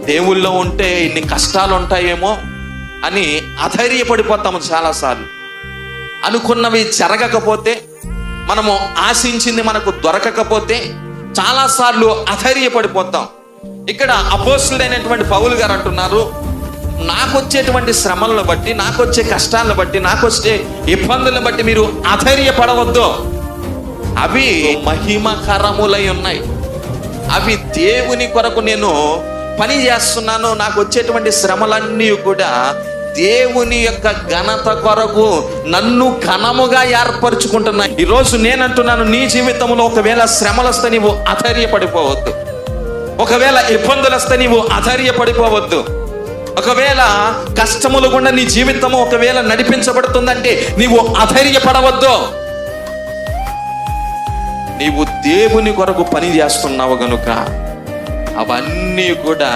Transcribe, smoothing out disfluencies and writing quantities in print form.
దేవుళ్ళో ఉంటే ఇన్ని కష్టాలు ఉంటాయేమో అని అధైర్యపడిపోతాము చాలాసార్లు. అనుకున్నవి జరగకపోతే, మనము ఆశించింది మనకు దొరకకపోతే చాలాసార్లు అధైర్యపడిపోతాం. ఇక్కడ అపోస్తలుడైనటువంటి పౌలు గారు అంటున్నారు, నాకు వచ్చేటువంటి శ్రమలను బట్టి, నాకు వచ్చే కష్టాలను బట్టి, నాకు వచ్చే ఇబ్బందులను బట్టి మీరు అధైర్యపడవద్దు. అవి మహిమకరములై ఉన్నాయి. అవి దేవుని కొరకు నేను పని చేస్తున్నాను. నాకు వచ్చేటువంటి శ్రమలన్నీ కూడా దేవుని యొక్క ఘనత కొరకు నన్ను ఘనముగా ఏర్పరచుకుంటున్నాయి. ఈరోజు నేనంటున్నాను, నీ జీవితంలో ఒకవేళ శ్రమలు వస్తే నీవు అధైర్యపడిపోవద్దు. ఒకవేళ ఇబ్బందులు వస్తే నీవు అధైర్యపడిపోవద్దు. ఒకవేళ కష్టములు గుండా నీ జీవితము ఒకవేళ నడిపించబడుతుందంటే నీవు అధైర్యపడవద్దు. నీవు దేవుని కొరకు పని చేస్తున్నావు గనుక అవన్నీ కూడా